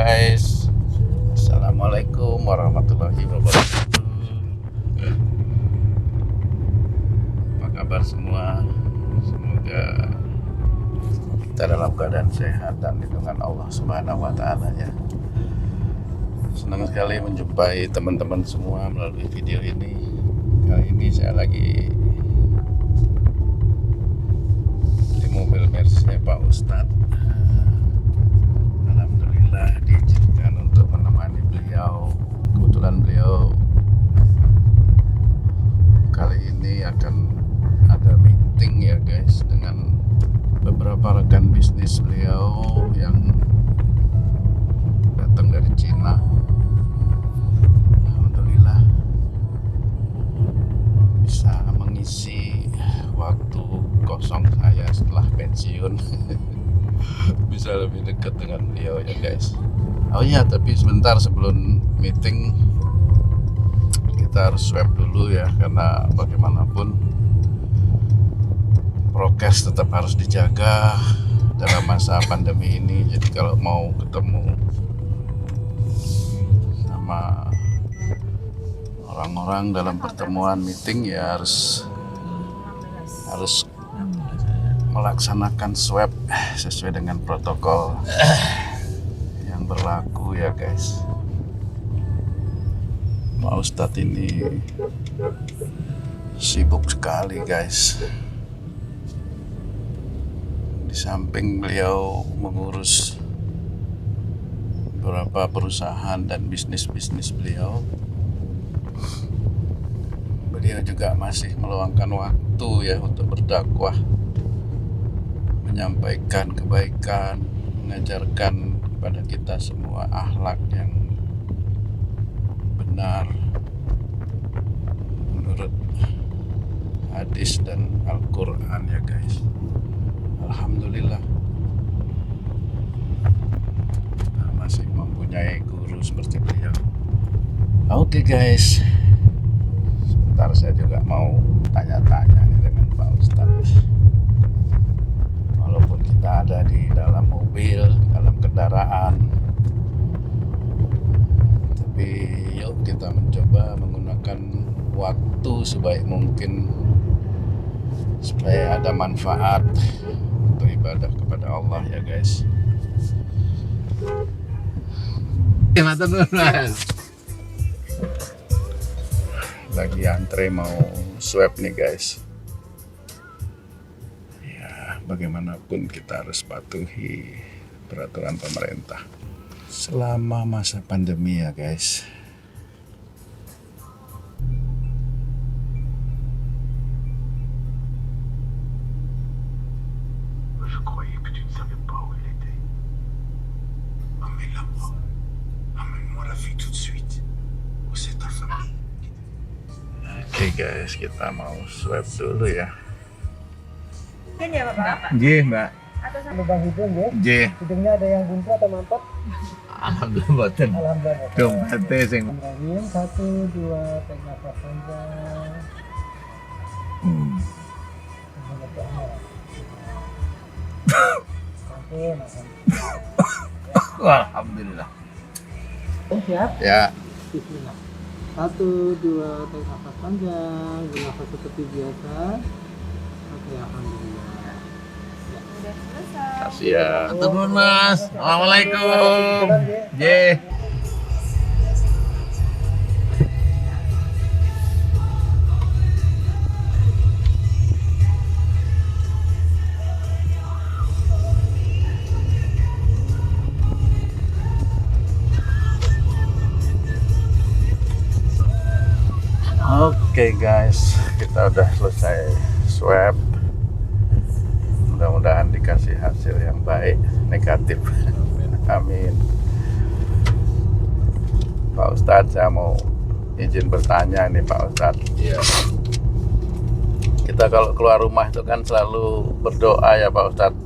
guys. Assalamualaikum warahmatullahi wabarakatuh. Apa kabar semua? Semoga kita dalam keadaan sehat dan lindungan Allah Subhanahu wa Ta'ala ya. Senang sekali menjumpai teman-teman semua melalui video ini. Kali ini saya lagi di mobil Mercy Pak Ustadz. Alhamdulillah diizinkan untuk menemani beliau. Kebetulan beliau kali ini akan ada meeting ya guys dengan beberapa rekan bisnis beliau yang datang dari Cina. Alhamdulillah bisa mengisi waktu kosong saya setelah pensiun. Bisa lebih dekat dengan beliau ya guys. Oh iya, tapi sebentar sebelum meeting kita harus swab dulu ya, karena bagaimanapun prokes tetap harus dijaga dalam masa pandemi ini. Jadi kalau mau ketemu sama orang-orang dalam pertemuan meeting ya harus melaksanakan swab sesuai dengan protokol yang berlaku ya guys. Pak Ustadz ini sibuk sekali guys. Di samping beliau mengurus beberapa perusahaan dan bisnis-bisnis beliau juga masih meluangkan waktu ya untuk berdakwah, menyampaikan kebaikan, mengajarkan kepada kita semua akhlak yang benar menurut hadis dan Al-Quran ya guys. Alhamdulillah kita masih mempunyai guru seperti beliau. Oke guys, sebentar saya juga mau tanya-tanya nih dengan Pak Ustadz. Walaupun kita ada di dalam mobil, dalam kendaraan, tapi yuk kita mencoba menggunakan waktu sebaik mungkin supaya ada manfaat untuk ibadah kepada Allah ya guys. Lagi antre mau swab nih guys. Bagaimanapun kita harus patuhi peraturan pemerintah selama masa pandemi ya guys. Oke guys, kita mau swab dulu ya. Ya Bapak. J Mbak. Lubang hidung ya. J. Hidungnya ada yang buntu atau mampet? Alhamdulillah boten. Alhamdulillah. Dompete sing. Bismillahirrahmanirrahim. 1, 2, tarik nafas panjang. Alhamdulillah. Siap? Ya. Bismillah. 1, 2, tarik nafas panjang. Bernafas seperti biasa. Oke, alhamdulillah. Udah selesai. Kasih ya. Turun Mas. Assalamualaikum. J. Oke guys, kita udah selesai swab. Mudah-mudahan dikasih hasil yang baik, negatif. Amin. Pak Ustadz, saya mau izin bertanya nih Pak Ustadz. Iya. Kita kalau keluar rumah itu kan selalu berdoa ya Pak Ustadz.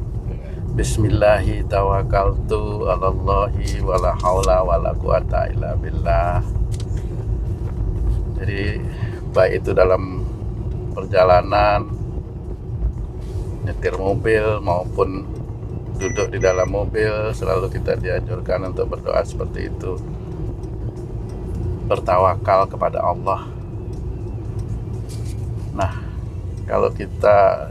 Bismillahi tawakkaltu alallahi wala haula wala quwata illa billah. Jadi baik itu dalam perjalanan, nyetir mobil maupun duduk di dalam mobil selalu kita dianjurkan untuk berdoa seperti itu, bertawakal kepada Allah. Nah, kalau kita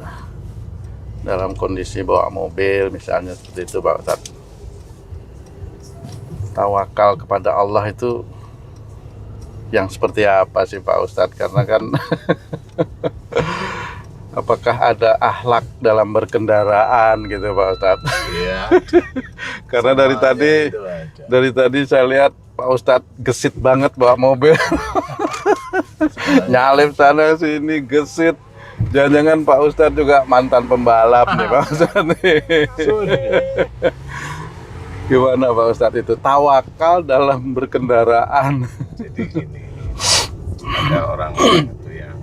dalam kondisi bawa mobil misalnya seperti itu Pak Ustadz, tawakal kepada Allah itu yang seperti apa sih Pak Ustadz? Karena kan apakah ada akhlak dalam berkendaraan gitu Pak Ustadz? Iya. Karena dari tadi saya lihat Pak Ustadz gesit banget bawa mobil. Nyalip sana sini gesit. Jangan-jangan Pak Ustadz juga mantan pembalap nih Pak Ustadz nih. Gimana Pak Ustadz itu tawakal dalam berkendaraan? Jadi gini, ada orang-orang itu yang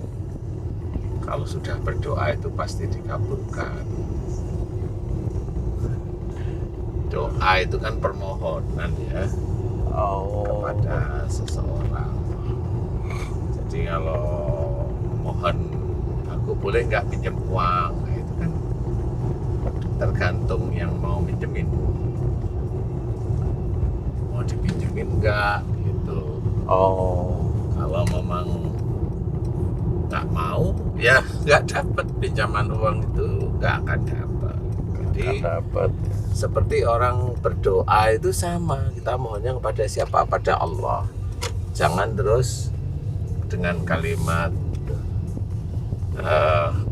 kalau sudah berdoa itu pasti dikabulkan. Doa itu kan permohonan ya kepada seseorang. Jadi kalau mohon aku boleh nggak pinjam uang, nah itu kan tergantung yang mau minjemin, mau dipinjemin nggak gitu. Kalau memang nggak mau ya nggak dapat pinjaman uang, itu nggak akan dapat. Jadi seperti orang berdoa itu sama, kita mohonnya kepada siapa? Pada Allah. Jangan terus dengan kalimat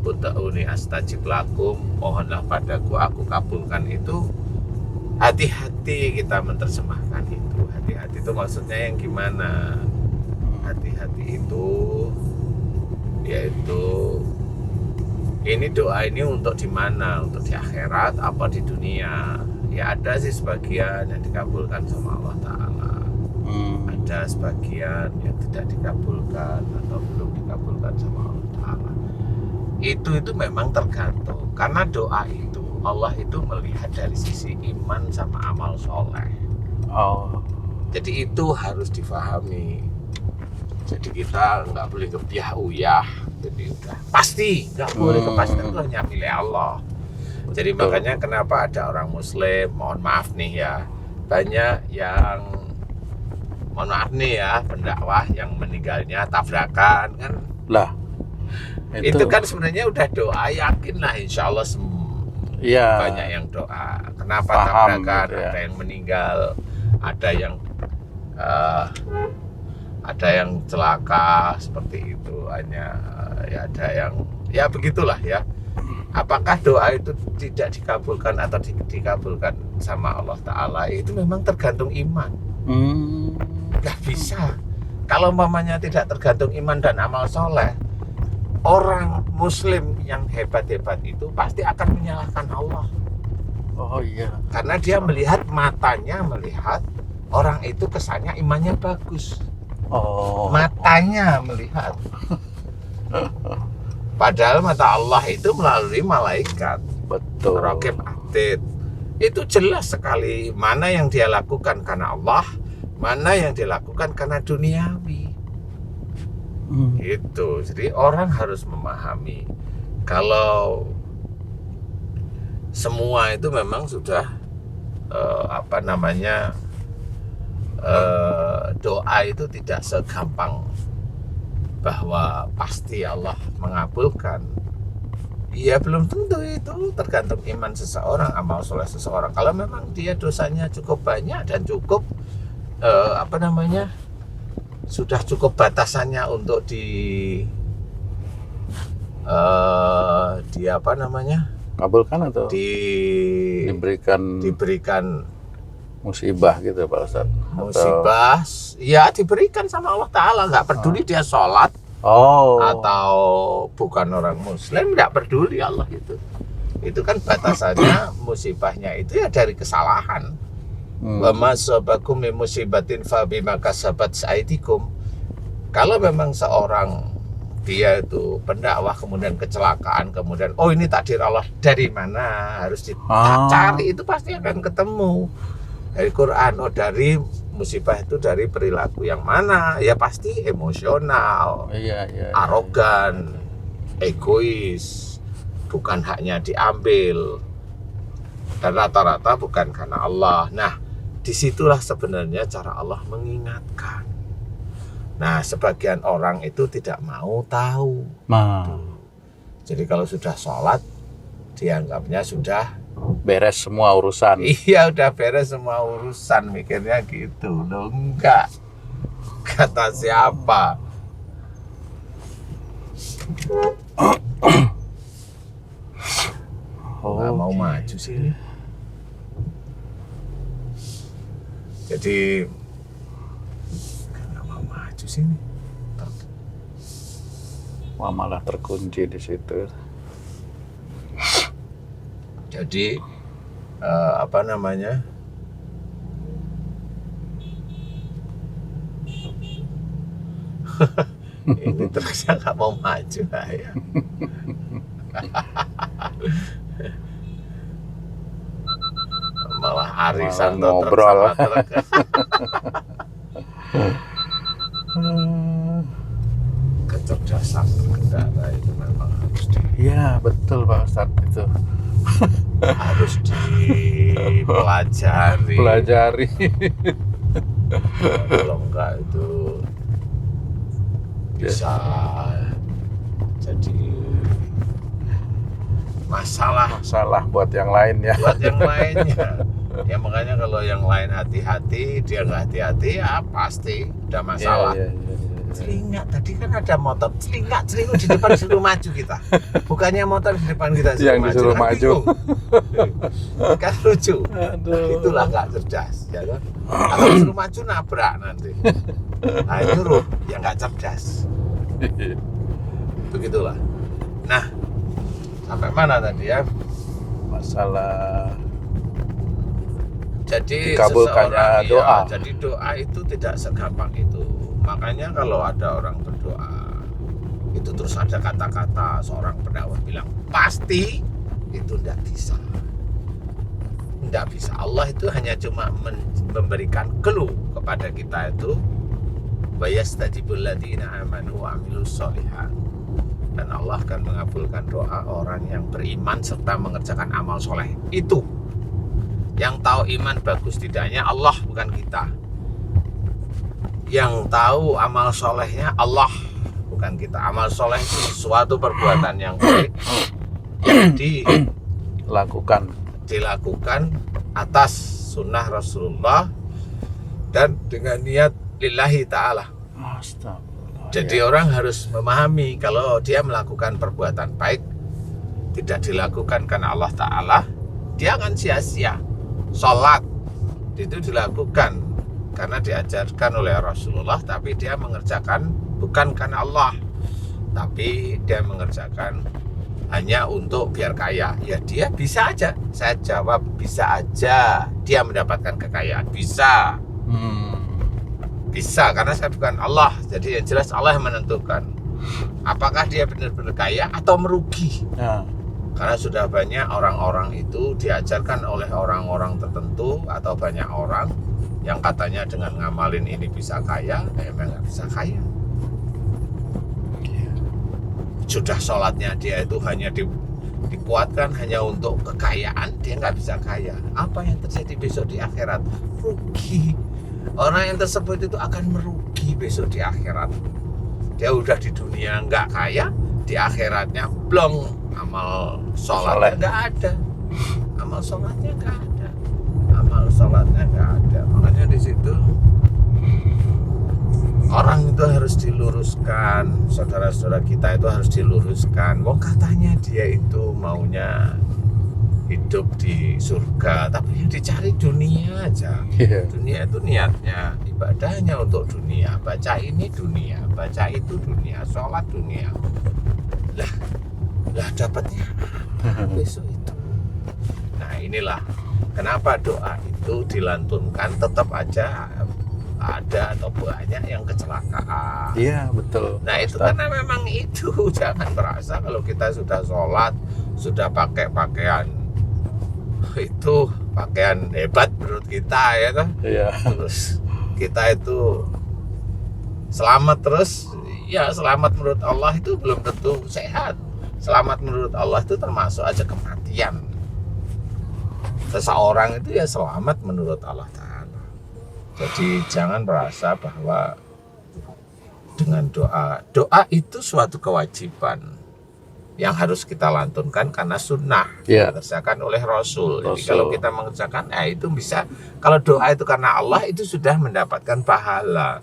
Ud'uni astajib lakum, mohonlah padaku aku kabulkan, itu hati-hati kita menerjemahkan itu. Hati-hati itu maksudnya yang gimana? Hati-hati itu yaitu ini doa ini untuk di mana? Untuk di akhirat apa di dunia? Ya ada sih sebagian yang dikabulkan sama Allah Ta'ala. Ada sebagian yang tidak dikabulkan atau belum dikabulkan sama Allah Ta'ala. Itu memang tergantung. Karena doa itu Allah itu melihat dari sisi iman sama amal soleh. Jadi itu harus difahami. Jadi kita nggak boleh kebiah uyah. Jadi udah pasti nggak boleh, kepastian itu hanya milik Allah. Jadi makanya kenapa ada orang Muslim, mohon maaf nih ya, banyak yang mohon maaf nih ya, pendakwah yang meninggalnya tabrakan kan lah. Itu kan sebenarnya udah doa, yakin lah insya Allah banyak yang doa. Kenapa tabrakan? Gitu ya. Ada yang meninggal, ada yang celaka seperti itu, hanya ya ada yang ya begitulah ya. Apakah doa itu tidak dikabulkan atau dikabulkan sama Allah Ta'ala? Itu memang tergantung iman. Gak bisa. Kalau mamanya tidak tergantung iman dan amal soleh, orang Muslim yang hebat-hebat itu pasti akan menyalahkan Allah. Karena dia matanya melihat orang itu kesannya imannya bagus. Matanya melihat. Padahal mata Allah itu melalui malaikat. Betul. Raqib Atid. Itu jelas sekali mana yang dia lakukan karena Allah, mana yang dilakukan karena duniawi. Gitu. Jadi orang harus memahami kalau semua itu memang sudah doa itu tidak segampang bahwa pasti Allah mengabulkan. Ya belum tentu, itu tergantung iman seseorang, amal soleh seseorang. Kalau memang dia dosanya cukup banyak dan cukup sudah cukup batasannya untuk kabulkan atau diberikan musibah gitu Pak Ustadz? Musibah ya diberikan sama Allah Ta'ala, nggak peduli dia sholat atau bukan orang Muslim, nggak peduli Allah itu kan batasannya. Musibahnya itu ya dari kesalahan. Wa ma sabakum min musibatin fa bima kasabat aydikum. Kalau memang seorang dia itu pendakwah kemudian kecelakaan, kemudian ini takdir Allah, dari mana harus dicari, itu pasti akan ketemu dari Quran. Dari musibah itu dari perilaku yang mana? Ya pasti emosional, arogan, egois, bukan haknya diambil. Dan rata-rata bukan karena Allah. Nah, disitulah sebenarnya cara Allah mengingatkan. Nah, sebagian orang itu tidak mau tahu. Jadi kalau sudah sholat, dianggapnya sudah beres semua urusan. iya, udah beres semua urusan, mikirnya gitu. Loh, enggak. Kata siapa? Nggak mau maju sini. Jadi nggak mau maju sini. Wah, malah terkunci di situ. Jadi apa namanya? Ini terusnya nggak mau maju ya. Malah arisan ngobrol. Kecerdasan berkendara itu memang harus Iya, betul Pak Ustadz itu. harus dipelajari. Pelajari. Kalau enggak itu bisa jadi masalah buat yang lain ya. buat yang lainnya. Ya makanya kalau yang lain hati-hati, dia nggak hati-hati, ya pasti udah masalah. Iya. Celingak, tadi kan ada motor celingak di depan suruh maju kita, bukannya motor di depan kita suruh Yang disuruh maju. Kan lucu. Aduh. Itulah nggak cerdas, ya kan? Kalau suruh maju nabrak nanti. Nah itu yang nggak cerdas. Begitulah. Nah, sampai mana tadi ya? Masalah Jadi dikabulkannya seseorang, doa. ya, jadi doa itu tidak segampang itu. Makanya kalau ada orang berdoa itu terus ada kata-kata seorang pendakwah bilang pasti, itu tidak bisa. Tidak bisa. Allah itu hanya cuma memberikan clue kepada kita itu wa yastajibul ladzina amanu wa amilus sholihat. Dan Allah akan mengabulkan doa orang yang beriman serta mengerjakan amal soleh. Itu yang tahu iman bagus tidaknya Allah, bukan kita. Yang tahu amal solehnya Allah, bukan kita. Amal soleh itu suatu perbuatan yang baik yang dilakukan atas sunnah Rasulullah dan dengan niat lillahi ta'ala. Astagfirullah. Jadi orang harus memahami kalau dia melakukan perbuatan baik tidak dilakukan karena Allah Ta'ala, dia akan sia-sia. Sholat itu dilakukan karena diajarkan oleh Rasulullah, tapi dia mengerjakan bukan karena Allah, tapi dia mengerjakan hanya untuk biar kaya. Ya dia bisa aja, saya jawab bisa aja dia mendapatkan kekayaan, bisa. Bisa, karena saya bukan Allah. Jadi yang jelas Allah yang menentukan apakah dia benar-benar kaya atau merugi. Karena sudah banyak orang-orang itu diajarkan oleh orang-orang tertentu atau banyak orang yang katanya dengan ngamalin ini bisa kaya, memang nggak bisa kaya. Sudah sholatnya dia itu hanya dikuatkan hanya untuk kekayaan, dia nggak bisa kaya. Apa yang terjadi besok di akhirat? Rugi. Orang yang tersebut itu akan merugi besok di akhirat. Dia udah di dunia nggak kaya, di akhiratnya blong, amal sholatnya nggak ada, amal sholatnya nggak ada, amal sholatnya nggak ada. Makanya di situ orang itu harus diluruskan, saudara-saudara kita itu harus diluruskan. Wong katanya dia itu maunya hidup di surga, tapi yang dicari dunia aja. Dunia itu niatnya, ibadahnya untuk dunia, baca ini dunia, baca itu dunia, sholat dunia. Lah dapatnya besok itu. Nah inilah kenapa doa itu dilantunkan, tetap aja ada atau banyak yang kecelakaan. Iya betul. Nah itu karena memang itu jangan merasa kalau kita sudah sholat, sudah pakai pakaian itu pakaian hebat menurut kita ya kan. Iya. Terus kita itu selamat terus, ya selamat menurut Allah itu belum tentu sehat. Selamat menurut Allah itu termasuk aja kematian. seseorang itu ya selamat menurut Allah Ta'ala. Jadi jangan merasa bahwa dengan doa itu suatu kewajiban yang harus kita lantunkan karena sunnah dikerjakan oleh Rasul. Jadi kalau kita mengerjakan, itu bisa. Kalau doa itu karena Allah, itu sudah mendapatkan pahala.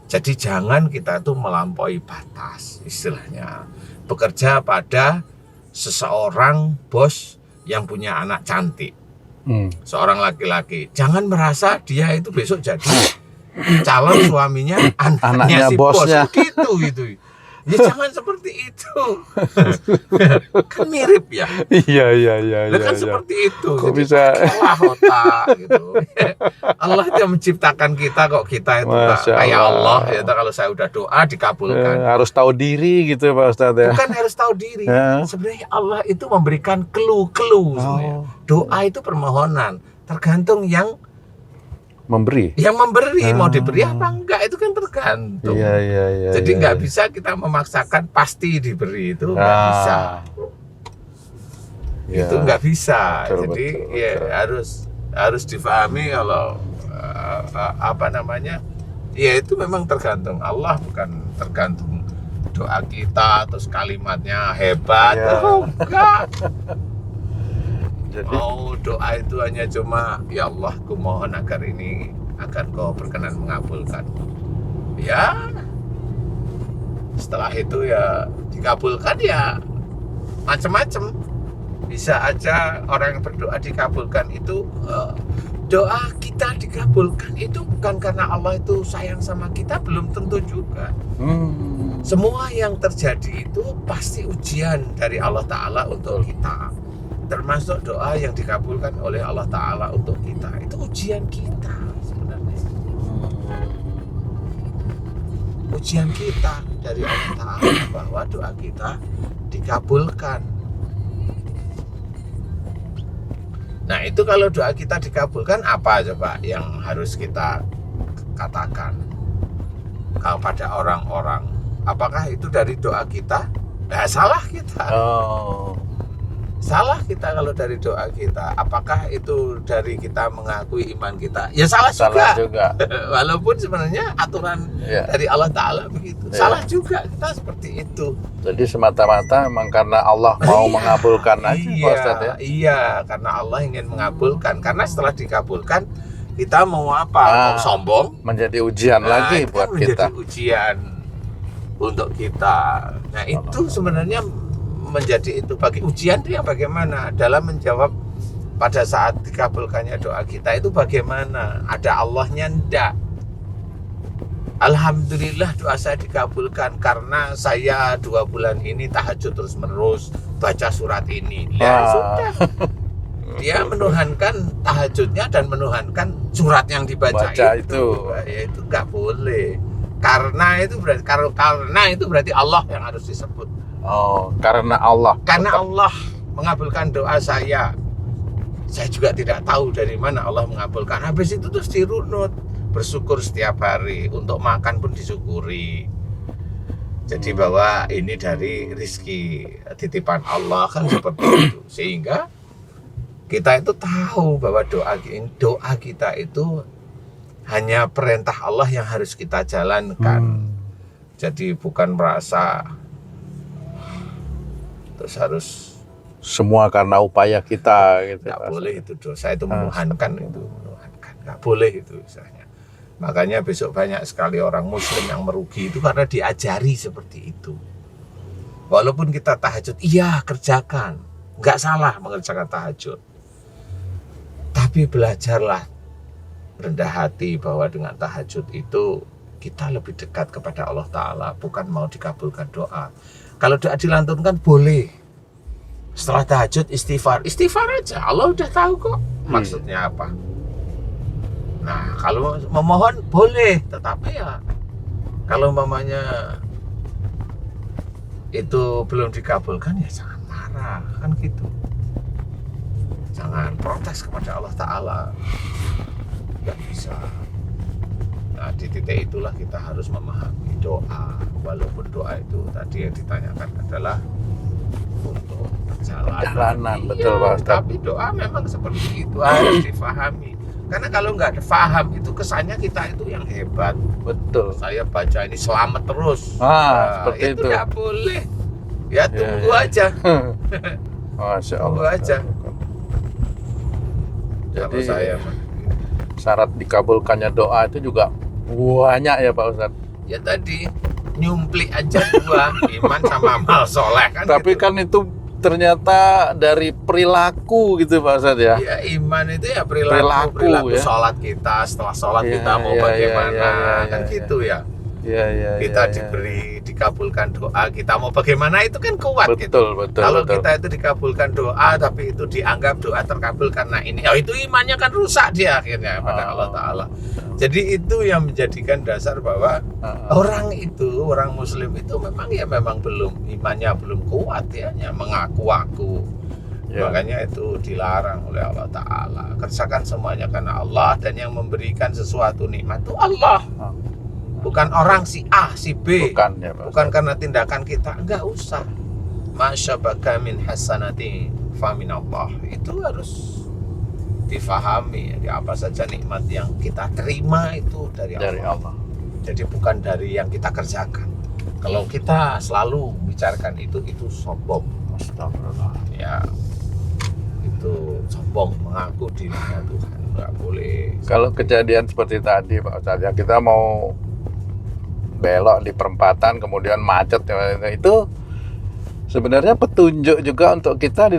Jadi jangan kita tuh melampaui batas, istilahnya. Bekerja pada seseorang bos yang punya anak cantik, seorang laki-laki. Jangan merasa dia itu besok jadi calon suaminya anaknya si bosnya. Gitu. Ya jangan seperti itu. Kan mirip ya. Iya. Kan seperti itu. Kok jadi, bisa otak gitu. Allah itu yang menciptakan kita, kok kita itu kayak Allah. Ya kalau saya udah doa dikabulkan. Harus tahu diri gitu Pak Ustadz ya. Bukan harus tahu diri. Sebenarnya Allah itu memberikan clue sebenarnya. Doa itu permohonan. Tergantung yang memberi. Mau diberi apa enggak itu kan tergantung. Iya. Jadi nggak bisa kita memaksakan pasti diberi, itu nggak bisa. Itu nggak bisa. Jadi harus difahami kalau ya itu memang tergantung Allah, bukan tergantung doa kita terus kalimatnya hebat. Enggak. Jadi Doa itu hanya cuma, ya Allah, ku mohon agar kau berkenan mengabulkan. Ya, setelah itu ya dikabulkan ya macam-macam. Bisa aja orang yang berdoa dikabulkan itu, doa kita dikabulkan itu bukan karena Allah itu sayang sama kita, belum tentu juga. Semua yang terjadi itu pasti ujian dari Allah Ta'ala untuk kita. Termasuk doa yang dikabulkan oleh Allah Ta'ala untuk kita. Itu ujian kita sebenarnya. Ujian kita dari Allah Ta'ala bahwa doa kita dikabulkan. Nah itu kalau doa kita dikabulkan, apa coba yang harus kita katakan kepada orang-orang? Apakah itu dari doa kita? Salah kita. Salah kita kalau dari doa kita. Apakah itu dari kita mengakui iman kita? Ya salah juga. Walaupun sebenarnya aturan dari Allah Ta'ala begitu. Salah juga kita seperti itu. Jadi semata-mata memang karena Allah mau mengabulkan aja Pak Ustadz ya? Iya, karena Allah ingin mengabulkan. Karena setelah dikabulkan, kita mau apa? Mau sombong? Menjadi ujian lagi buat kita. Menjadi ujian untuk kita. Nah itu sebenarnya menjadi itu bagi ujian itu yang bagaimana dalam menjawab pada saat dikabulkannya doa kita itu bagaimana, ada Allahnya enggak. Alhamdulillah doa saya dikabulkan karena saya 2 bulan ini tahajud terus menerus baca surat ini. Ya sudah, dia menuhankan tahajudnya dan menuhankan surat yang dibaca itu. Ya itu nggak boleh, karena itu berarti Allah yang harus disebut. Karena Allah mengabulkan doa saya juga tidak tahu dari mana Allah mengabulkan. Habis itu terus dirunut, bersyukur setiap hari, untuk makan pun disyukuri. Jadi bahwa ini dari rizki titipan Allah kan seperti itu. Sehingga kita itu tahu bahwa doa kita itu hanya perintah Allah yang harus kita jalankan. Jadi bukan merasa terus harus semua karena upaya kita gitu. Nggak boleh itu dosa, itu menuhankan, nggak boleh itu misalnya. Makanya besok banyak sekali orang muslim yang merugi itu karena diajari seperti itu. Walaupun kita tahajud, iya kerjakan, nggak salah mengerjakan tahajud, tapi belajarlah rendah hati bahwa dengan tahajud itu kita lebih dekat kepada Allah Ta'ala, bukan mau dikabulkan doa. Kalau doa dilantunkan boleh. Setelah tahajud istighfar aja. Allah udah tahu kok maksudnya apa. Nah, kalau memohon boleh, tetapi ya kalau mamanya itu belum dikabulkan ya jangan marah, kan gitu. Jangan protes kepada Allah Ta'ala. Nggak bisa. Nah, di titik itulah kita harus memahami doa. Walaupun doa itu tadi yang ditanyakan adalah untuk Jalanan, betul Iya, Pak Ustadz. tapi doa memang seperti itu harus difahami. Karena kalau nggak paham itu kesannya kita itu yang hebat. Betul. Saya baca ini selamat terus. Seperti itu. Nggak boleh. Ya tunggu ya. aja. Masya Tunggu Allah. aja. Jadi Kalau saya syarat dikabulkannya doa itu juga banyak ya Pak Ustadz. ya tadi nyumplik aja dua iman sama amal soleh kan. Tapi gitu. kan itu ternyata dari perilaku gitu Pak Ustadz ya. Ya iman itu ya perilaku ya. sholat kita, setelah sholat Ya, kita mau ya, bagaimana ya, kan ya, gitu ya. Iya. Kita diberi dikabulkan doa, kita mau bagaimana itu kan kuat gitu. Betul. Kalau kita itu dikabulkan doa tapi itu dianggap doa terkabul karena ini, itu imannya kan rusak dia akhirnya pada Allah Ta'ala. Jadi itu yang menjadikan dasar bahwa orang muslim itu memang belum imannya belum kuat ya, mengaku-aku. Ya. Makanya itu dilarang oleh Allah Ta'ala. Kerjakan semuanya karena Allah, dan yang memberikan sesuatu nikmat itu Allah. Bukan orang si A, si B. Bukan ya Pak. Bukan karena tindakan kita, enggak usah. Masyabaka min hasanati famin Allah. Itu harus difahami ya, apa saja nikmat yang kita terima itu dari Allah. Jadi bukan dari yang kita kerjakan. Kalau kita selalu bicarakan itu sombong. Astagfirullah. Ya, itu sombong, mengaku dirinya Tuhan, nggak boleh. Kalau kejadian seperti tadi Pak Ustadz ya, kita mau belok di perempatan kemudian macet ya, itu sebenarnya petunjuk juga untuk kita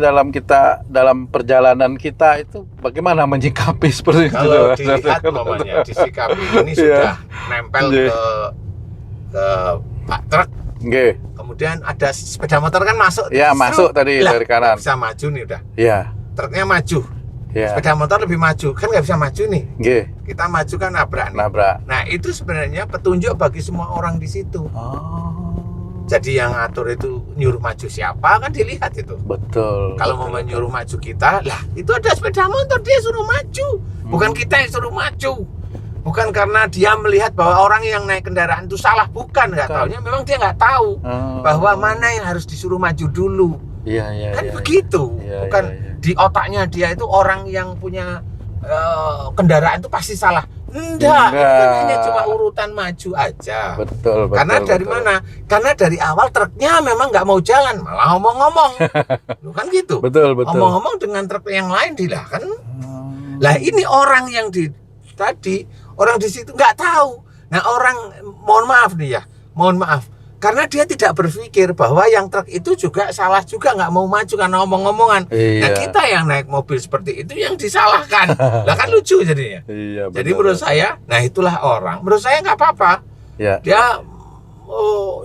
dalam perjalanan kita itu bagaimana menyikapi seperti itu. Kalau dilihat mamanya disikapi ini sudah nempel ke bak truk. Nggih. Kemudian ada sepeda motor kan masuk. Iya, masuk tadi dari kanan. Bisa maju nih udah. Iya. Truknya maju. Iya. Sepeda motor lebih maju, kan nggak bisa maju nih. Nggih. Kita maju kan nabrak nih. Nabrak. Nah itu sebenarnya petunjuk bagi semua orang di situ. Oh. Jadi yang ngatur itu nyuruh maju siapa kan dilihat itu. Betul. Kalau mau menyuruh maju kita, lah itu ada sepeda motor dia suruh maju, bukan kita yang suruh maju. Bukan karena dia melihat bahwa orang yang naik kendaraan itu salah, bukan, nggak taunya memang dia nggak tahu bahwa mana yang harus disuruh maju dulu. Iya. Kan begitu, bukan di otaknya dia itu orang yang punya kendaraan itu pasti salah. Enggak, itu kan hanya cuma urutan maju aja. Betul. Karena dari mana? Karena dari awal truknya memang nggak mau jalan, malah ngomong-ngomong. Loh, kan gitu. Betul. Ngomong-ngomong dengan truk yang lain dia kan. Lah ini orang yang orang di situ nggak tahu. Nah orang, mohon maaf nih ya, karena dia tidak berpikir bahwa yang truk itu juga salah juga, nggak mau maju karena omong-omongan. Iya. Nah kita yang naik mobil seperti itu yang disalahkan. Lah kan lucu jadinya. Iya. Jadi menurut saya, nah itulah orang. Menurut saya nggak apa-apa. Ya. Dia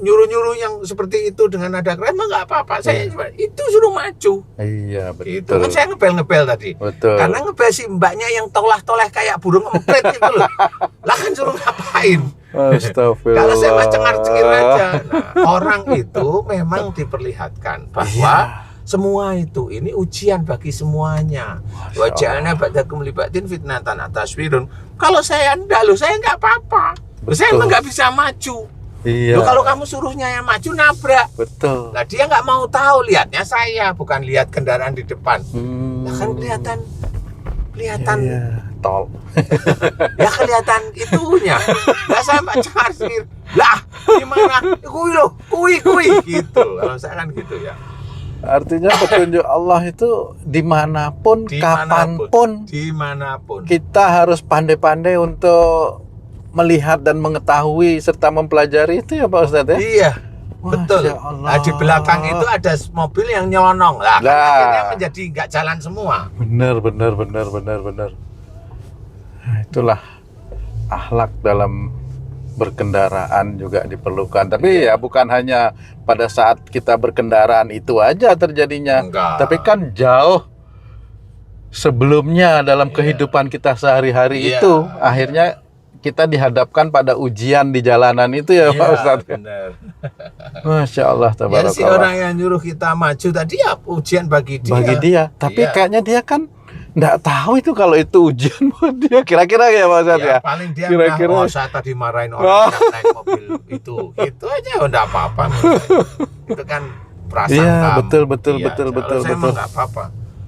nyuruh-nyuruh yang seperti itu dengan nada keras mah nggak apa-apa. Saya cuma itu suruh maju. Iya, betul. Itu kan saya ngebel tadi. Betul. Karena ngebel si mbaknya yang tolah-toleh kayak burung emprit itu loh. Lah kan suruh ngapain? Astagfirullah. Kalau saya mah cengar-cengir aja. Nah, orang itu memang diperlihatkan bahwa semua itu ini ujian bagi semuanya. Wajahnya ba'dakum libatin fitnatan atas wirun. Kalau saya enggak, saya nggak apa-apa. Saya emang nggak bisa maju. Iya. Loh, kalau kamu suruhnya yang maju nabrak. Betul. Lah dia nggak mau tahu, lihatnya saya, bukan lihat kendaraan di depan. Lah kan kelihatan Iya. Tol. ya kelihatan itunya. Lah saya cengar sendiri. Lah gimana? Kui gitu. Kalau saya kan gitu ya. Artinya petunjuk Allah itu dimanapun, kapanpun, dimanapun. kita harus pandai-pandai untuk melihat dan mengetahui serta mempelajari itu ya Pak Ustadz ya? Iya, betul. Nah, di belakang itu ada mobil yang nyelonong lah. Kan akhirnya menjadi nggak jalan semua. Benar. Nah, itulah akhlak dalam berkendaraan juga diperlukan. Tapi ya bukan hanya pada saat kita berkendaraan itu aja terjadinya. Enggak. Tapi kan jauh sebelumnya dalam kehidupan kita sehari-hari itu akhirnya kita dihadapkan pada ujian di jalanan itu ya Pak Ustadz. Benar. Masya Allah, tabarakallah. Ya si orang yang nyuruh kita maju tadi ya ujian bagi dia. Tapi kayaknya dia kan nggak tahu itu kalau itu ujian buat dia. Kira-kira ya Pak Ustadz ya? Paling dia Kira-kira. saya tadi marahin orang yang naik mobil itu. Itu aja udah apa-apa. Itu kan prasangka. Iya, betul. Kalau saya mah nggak apa-apa.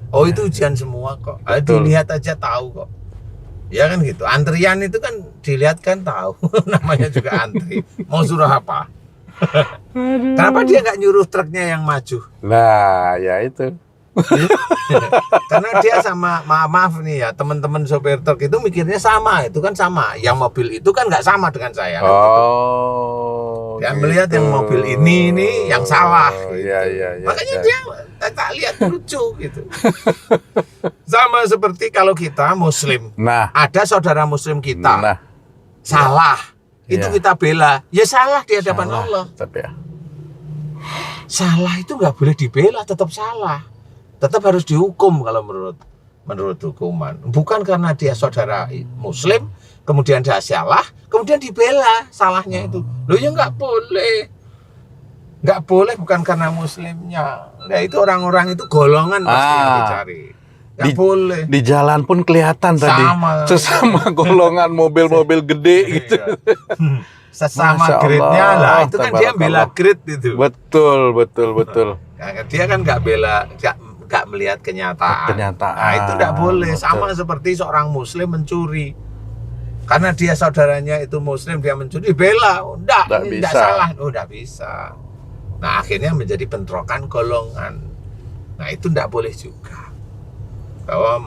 Oh itu ujian semua kok. Dilihat aja tahu kok. Ya kan gitu. Antrian itu kan dilihat kan tahu. Namanya juga antri. Mau suruh apa? Kenapa dia nggak nyuruh truknya yang maju? Nah, ya itu. Karena dia sama, maaf nih ya, teman-teman sopir truk itu mikirnya sama. Itu kan sama. Yang mobil itu kan nggak sama dengan saya. Kan, gitu. Dia melihat yang mobil ini yang salah. Gitu. Iya. Makanya dia tak lihat lucu gitu. Sama seperti kalau kita Muslim. Nah, ada saudara Muslim kita nah, salah, itu Iya. kita bela. Ya salah di hadapan Allah. Tapi ya. Salah itu nggak boleh dibela, tetap salah. Tetap harus dihukum kalau menurut hukuman. Bukan karena dia saudara Muslim, kemudian dia salah, kemudian dibela salahnya itu. Loh ya nggak boleh. Nggak boleh bukan karena Muslimnya. Nah itu orang-orang itu golongan pasti yang dicari. Nggak boleh. Di jalan pun kelihatan tadi. Sesama golongan mobil-mobil gede gitu. Sesama Masya grade-nya Allah, lah. Itu kan dia bela grade itu. Betul. Nah, dia kan nggak bela, nggak melihat kenyataan. Nah itu nggak boleh. Betul. Sama seperti seorang Muslim mencuri. Karena dia saudaranya itu Muslim, dia mencuri, bela. Nggak bisa. salah. Nggak bisa. Nah akhirnya menjadi bentrokan golongan. Nah itu nggak boleh juga. Bahwa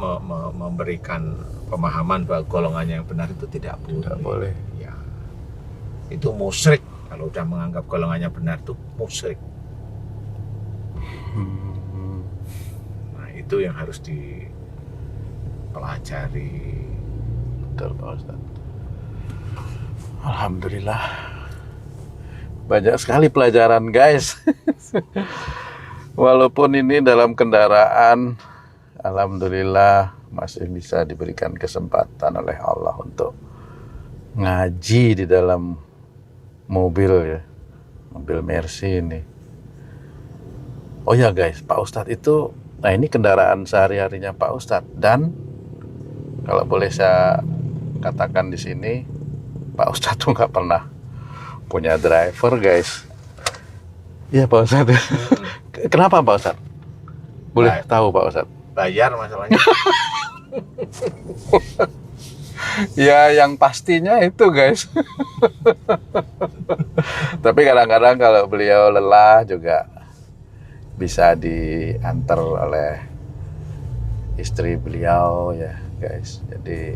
memberikan pemahaman bahwa golongannya yang benar itu tidak boleh. Tidak boleh. Ya. Itu musyrik. Kalau udah menganggap golongannya benar itu musyrik. Nah itu yang harus dipelajari. Betul Pak Ustaz. Alhamdulillah. Banyak sekali pelajaran guys. Walaupun ini dalam kendaraan, alhamdulillah masih bisa diberikan kesempatan oleh Allah untuk ngaji di dalam mobil ya. Mobil Mercy ini. Oh ya guys, Pak Ustadz itu, nah ini kendaraan sehari-harinya Pak Ustadz. Dan kalau boleh saya katakan di sini, Pak Ustadz tuh nggak pernah punya driver guys. Iya Pak Ustadz. Kenapa Pak Ustadz? Boleh tahu Pak Ustadz? Bayar masalahnya. Ya yang pastinya itu guys. Tapi kadang-kadang kalau beliau lelah juga bisa diantar oleh istri beliau ya guys. Jadi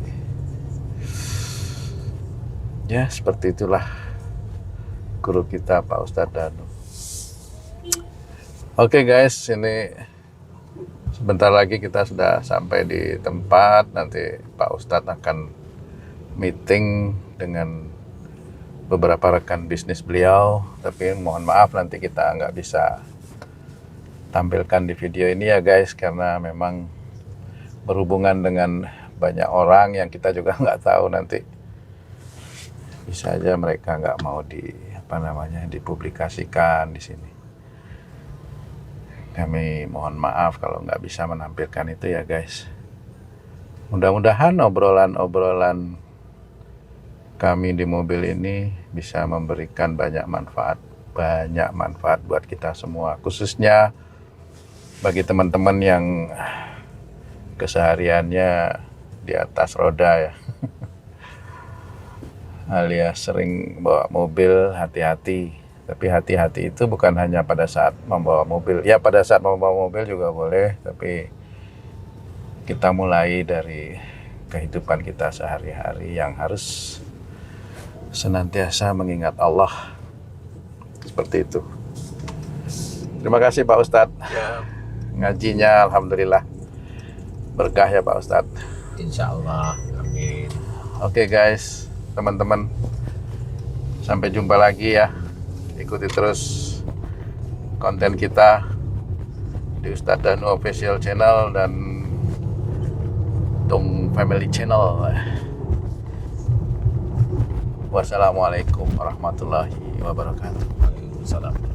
ya seperti itulah guru kita Pak Ustadz Danu. Oke guys, ini sebentar lagi kita sudah sampai di tempat. Nanti Pak Ustadz akan meeting dengan beberapa rekan bisnis beliau. Tapi mohon maaf nanti kita nggak bisa tampilkan di video ini ya guys. Karena memang berhubungan dengan banyak orang yang kita juga nggak tahu nanti. Bisa aja mereka nggak mau dipublikasikan di sini. Kami mohon maaf kalau nggak bisa menampilkan itu ya guys. Mudah-mudahan obrolan-obrolan kami di mobil ini bisa memberikan banyak manfaat buat kita semua. Khususnya bagi teman-teman yang kesehariannya di atas roda ya. Alias sering bawa mobil, hati-hati. Tapi hati-hati itu bukan hanya pada saat membawa mobil. Ya pada saat membawa mobil juga boleh. Tapi kita mulai dari kehidupan kita sehari-hari yang harus senantiasa mengingat Allah. Seperti itu. Terima kasih Pak Ustadz. Ya. Ngajinya alhamdulillah berkah ya Pak Ustadz. Insya Allah. Amin. Oke guys, teman-teman. Sampai jumpa lagi ya. Ikuti terus konten kita di Ustadz Danu Official Channel dan Tung Family Channel. Wassalamualaikum warahmatullahi wabarakatuh. Waalaikumsalam.